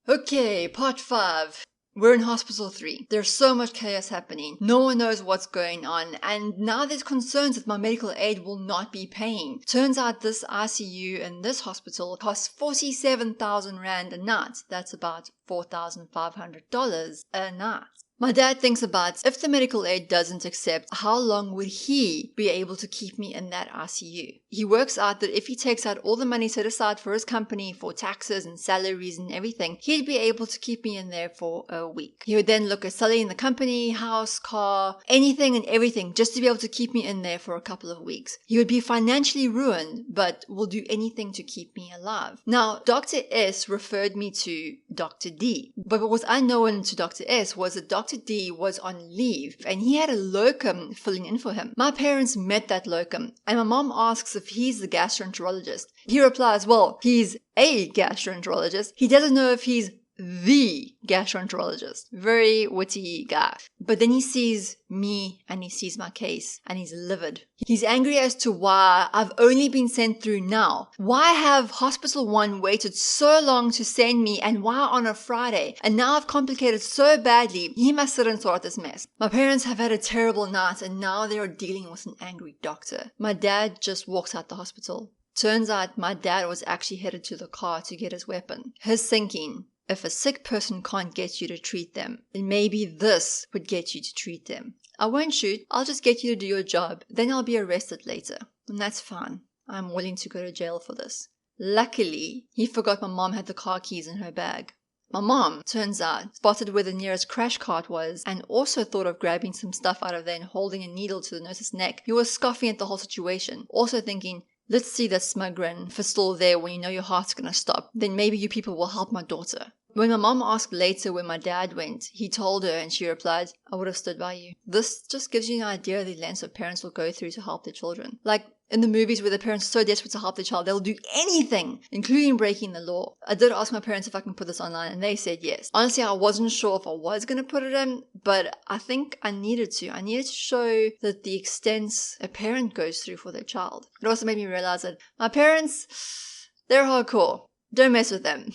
Okay, part 5. We're in hospital 3. There's so much chaos happening. No one knows what's going on, and now there's concerns that my medical aid will not be paying. Turns out this ICU in this hospital costs 47,000 Rand a night. That's about $4,500 a night. My dad thinks about, if the medical aid doesn't accept, how long would he be able to keep me in that ICU? He works out that if he takes out all the money set aside for his company for taxes and salaries and everything, he'd be able to keep me in there for a week. He would then look at selling the company, house, car, anything and everything just to be able to keep me in there for a couple of weeks. He would be financially ruined, but will do anything to keep me alive. Now, Dr. S referred me to Dr. D, but what was unknown to Dr. S was that Dr. D was on leave and he had a locum filling in for him. My parents met that locum and my mom asks if he's the gastroenterologist. He replies, well, he's a gastroenterologist. He doesn't know if he's the gastroenterologist. Very witty guy. But then he sees me and he sees my case and he's livid. He's angry as to why I've only been sent through now. Why have Hospital 1 waited so long to send me, and why on a Friday? And now I've complicated so badly, he must sit and sort this mess. My parents have had a terrible night and now they are dealing with an angry doctor. My dad just walks out the hospital. Turns out my dad was actually headed to the car to get his weapon. His thinking, if a sick person can't get you to treat them, then maybe this would get you to treat them. I won't shoot, I'll just get you to do your job, then I'll be arrested later. And that's fine. I'm willing to go to jail for this. Luckily, he forgot my mom had the car keys in her bag. My mom, turns out, spotted where the nearest crash cart was and also thought of grabbing some stuff out of there and holding a needle to the nurse's neck. He was scoffing at the whole situation, also thinking, let's see that smug grin. If it's still there when you know your heart's gonna stop, then maybe you people will help my daughter. When my mom asked later where my dad went, he told her and she replied, I would have stood by you. This just gives you an idea of the lengths that parents will go through to help their children. Like in the movies where the parents are so desperate to help their child, they'll do anything, including breaking the law. I did ask my parents if I can put this online and they said yes. Honestly, I wasn't sure if I was going to put it in, but I think I needed to. I needed to show that the extents a parent goes through for their child. It also made me realize that my parents, they're hardcore. Don't mess with them.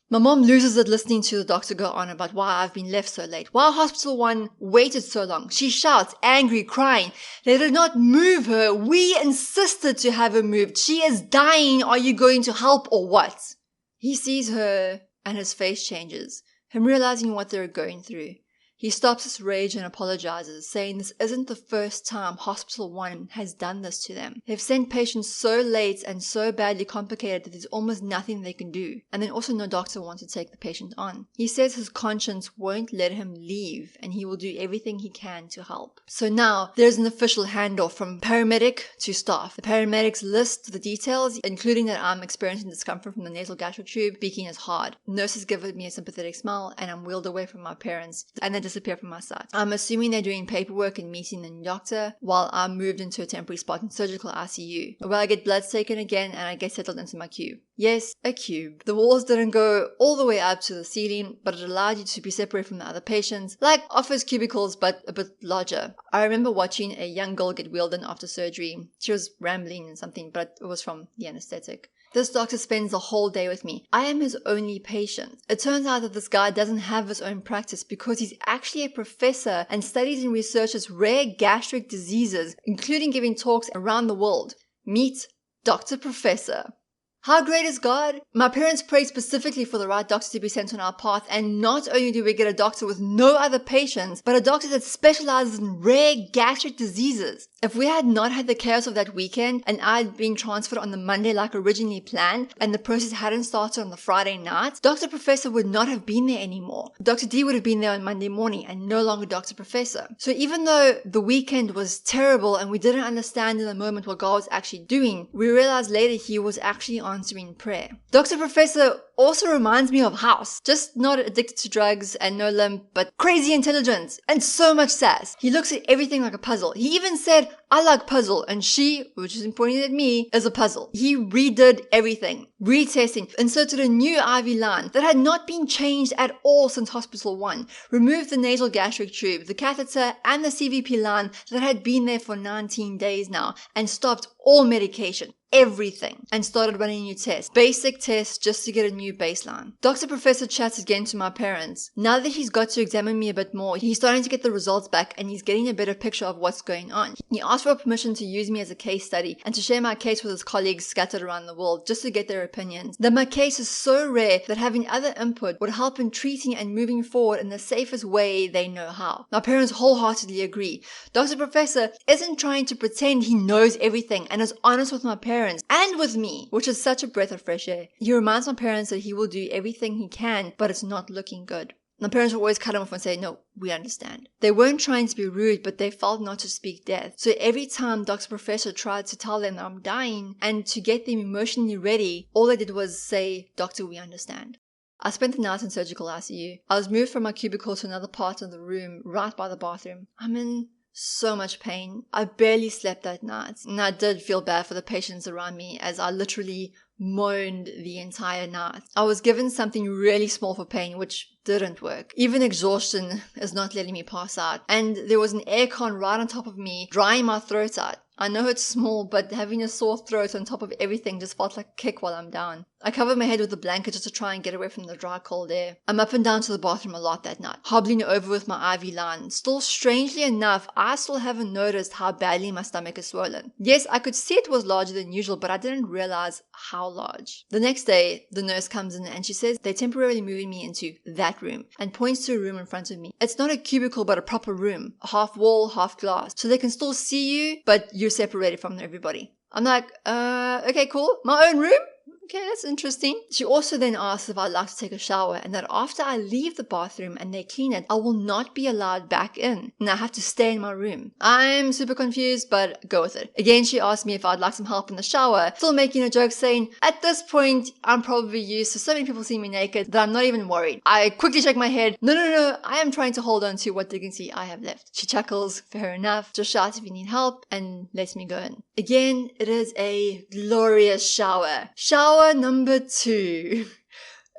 My mom loses it listening to the doctor go on about why I've been left so late. Why Hospital 1 waited so long. She shouts, angry, crying. They did not move her. We insisted to have her moved. She is dying. Are you going to help or what? He sees her and his face changes. Him realizing what they're going through. He stops his rage and apologizes, saying this isn't the first time Hospital 1 has done this to them. They've sent patients so late and so badly complicated that there's almost nothing they can do. And then also no doctor wants to take the patient on. He says his conscience won't let him leave and he will do everything he can to help. So now there's an official handoff from paramedic to staff. The paramedics list the details, including that I'm experiencing discomfort from the nasal gastric tube. Speaking is hard. Nurses give me a sympathetic smile and I'm wheeled away from my parents and then disappear from my sight. I'm assuming they're doing paperwork and meeting the new doctor while I'm moved into a temporary spot in surgical ICU, where I get bloods taken again and I get settled into my cube. Yes, a cube. The walls didn't go all the way up to the ceiling, but it allowed you to be separated from the other patients, like office cubicles but a bit larger. I remember watching a young girl get wheeled in after surgery. She was rambling and something, but it was from the anesthetic. This doctor spends the whole day with me. I am his only patient. It turns out that this guy doesn't have his own practice because he's actually a professor and studies and researches rare gastric diseases, including giving talks around the world. Meet Dr. Professor. How great is God? My parents prayed specifically for the right doctor to be sent on our path, and not only do we get a doctor with no other patients, but a doctor that specializes in rare gastric diseases. If we had not had the chaos of that weekend and I'd been transferred on the Monday like originally planned and the process hadn't started on the Friday night, Dr. Professor would not have been there anymore. Dr. D would have been there on Monday morning and no longer Dr. Professor. So even though the weekend was terrible and we didn't understand in the moment what God was actually doing, we realized later he was actually answering prayer. Dr. Professor also reminds me of House, just not addicted to drugs and no limp, but crazy intelligent and so much sass. He looks at everything like a puzzle. He even said, I like puzzle, and she, which is pointing at me, is a puzzle. He redid everything, retesting, inserted a new IV line that had not been changed at all since Hospital 1, removed the nasal gastric tube, the catheter, and the CVP line that had been there for 19 days now, and stopped all medication. Everything, and started running new tests. Basic tests just to get a new new baseline. Dr. Professor chats again to my parents. Now that he's got to examine me a bit more, he's starting to get the results back and he's getting a better picture of what's going on. He asked for permission to use me as a case study and to share my case with his colleagues scattered around the world just to get their opinions. That my case is so rare that having other input would help in treating and moving forward in the safest way they know how. My parents wholeheartedly agree. Dr. Professor isn't trying to pretend he knows everything and is honest with my parents and with me, which is such a breath of fresh air. He reminds my parents that he will do everything he can, but it's not looking good. My parents would always cut him off and say, no, we understand. They weren't trying to be rude, but they felt not to speak death. So every time Dr. Professor tried to tell them that I'm dying and to get them emotionally ready, all they did was say, Doctor, we understand. I spent the night in surgical ICU. I was moved from my cubicle to another part of the room, right by the bathroom. I'm in so much pain. I barely slept that night, and I did feel bad for the patients around me as I literally moaned the entire night. I was given something really small for pain, which didn't work. Even exhaustion is not letting me pass out. And there was an aircon right on top of me, drying my throat out. I know it's small, but having a sore throat on top of everything just felt like a kick while I'm down. I covered my head with a blanket just to try and get away from the dry, cold air. I'm up and down to the bathroom a lot that night, hobbling over with my IV line. Still, strangely enough, I still haven't noticed how badly my stomach is swollen. Yes, I could see it was larger than usual, but I didn't realize how large. The next day, the nurse comes in and she says they're temporarily moving me into that room and points to a room in front of me. It's not a cubicle, but a proper room, half wall, half glass, so they can still see you, but you're separated from everybody. I'm like, okay, cool. My own room? Okay, that's interesting. She also then asks if I'd like to take a shower and that after I leave the bathroom and they clean it, I will not be allowed back in and I have to stay in my room. I'm super confused, but go with it. Again, she asked me if I'd like some help in the shower, still making a joke saying, at this point, I'm probably used to so many people seeing me naked that I'm not even worried. I quickly shake my head. No, I am trying to hold on to what dignity I have left. She chuckles, fair enough, just shouts if you need help and lets me go in. Again, it is a glorious shower. Shower number 2.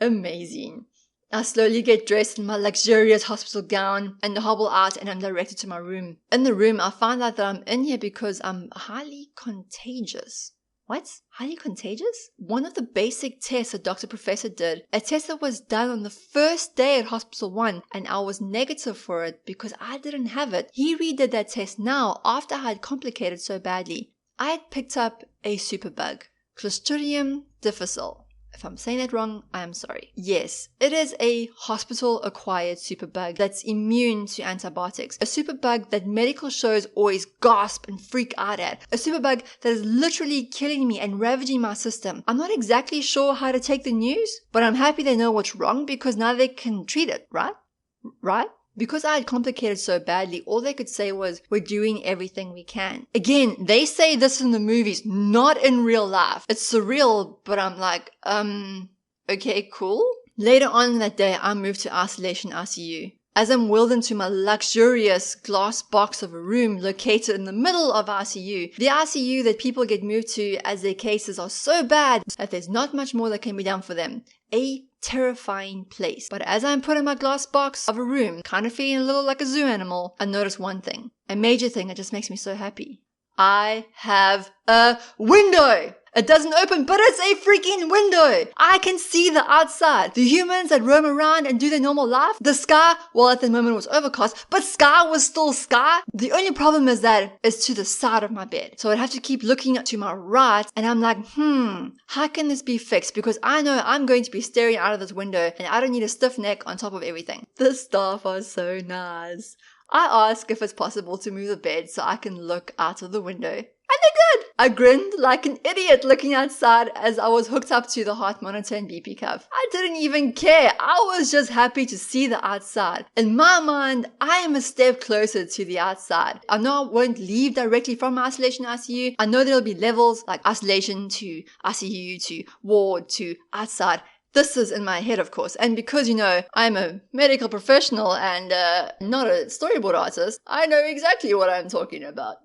Amazing. I slowly get dressed in my luxurious hospital gown and hobble out and I'm directed to my room. In the room, I find out that I'm in here because I'm highly contagious. What? Highly contagious? One of the basic tests that Dr. Professor did, a test that was done on the first day at Hospital 1 and I was negative for it because I didn't have it. He redid that test now after I had complicated so badly. I had picked up a superbug. Clostridium difficile. If I'm saying that wrong, I am sorry. Yes, it is a hospital-acquired superbug that's immune to antibiotics. A superbug that medical shows always gasp and freak out at. A superbug that is literally killing me and ravaging my system. I'm not exactly sure how to take the news, but I'm happy they know what's wrong because now they can treat it, right? Right? Because I had complicated so badly, all they could say was, we're doing everything we can. Again, they say this in the movies, not in real life. It's surreal, but I'm like, okay, cool. Later on that day, I moved to isolation ICU. As I'm wheeled into my luxurious glass box of a room located in the middle of ICU, the ICU that people get moved to as their cases are so bad that there's not much more that can be done for them. A terrifying place. But as I'm put in my glass box of a room, kind of feeling a little like a zoo animal, I notice one thing. A major thing that just makes me so happy. I have a window! It doesn't open, but it's a freaking window. I can see the outside. The humans that roam around and do their normal life. The sky, well, at the moment was overcast, but sky was still sky. The only problem is that it's to the side of my bed. So I'd have to keep looking to my right, and I'm like, how can this be fixed? Because I know I'm going to be staring out of this window, and I don't need a stiff neck on top of everything. The staff are so nice. I ask if it's possible to move the bed so I can look out of the window. And they did! I grinned like an idiot looking outside as I was hooked up to the heart monitor and BP cuff. I didn't even care. I was just happy to see the outside. In my mind, I am a step closer to the outside. I know I won't leave directly from isolation ICU. I know there'll be levels like isolation to ICU to ward to outside. This is in my head, of course, and because, I'm a medical professional and not a storyboard artist, I know exactly what I'm talking about.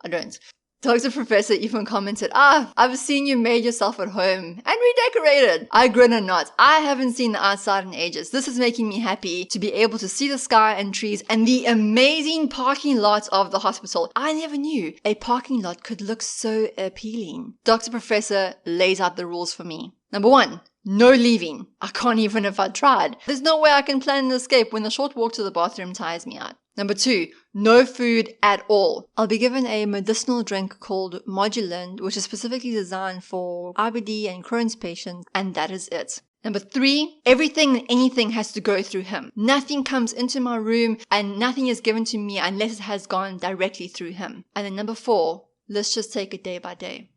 I don't. Dr. Professor even commented, I've seen you made yourself at home and redecorated. I grin and nod. I haven't seen the outside in ages. This is making me happy to be able to see the sky and trees and the amazing parking lot of the hospital. I never knew a parking lot could look so appealing. Dr. Professor lays out the rules for me. Number 1, No leaving. I can't even if I tried. There's no way I can plan an escape when the short walk to the bathroom tires me out. Number 2, no food at all. I'll be given a medicinal drink called Modulin, which is specifically designed for IBD and Crohn's patients, and that is it. Number 3, everything and anything has to go through him. Nothing comes into my room and nothing is given to me unless it has gone directly through him. And then number 4, let's just take it day by day.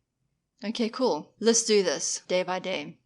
Okay, cool. Let's do this day by day.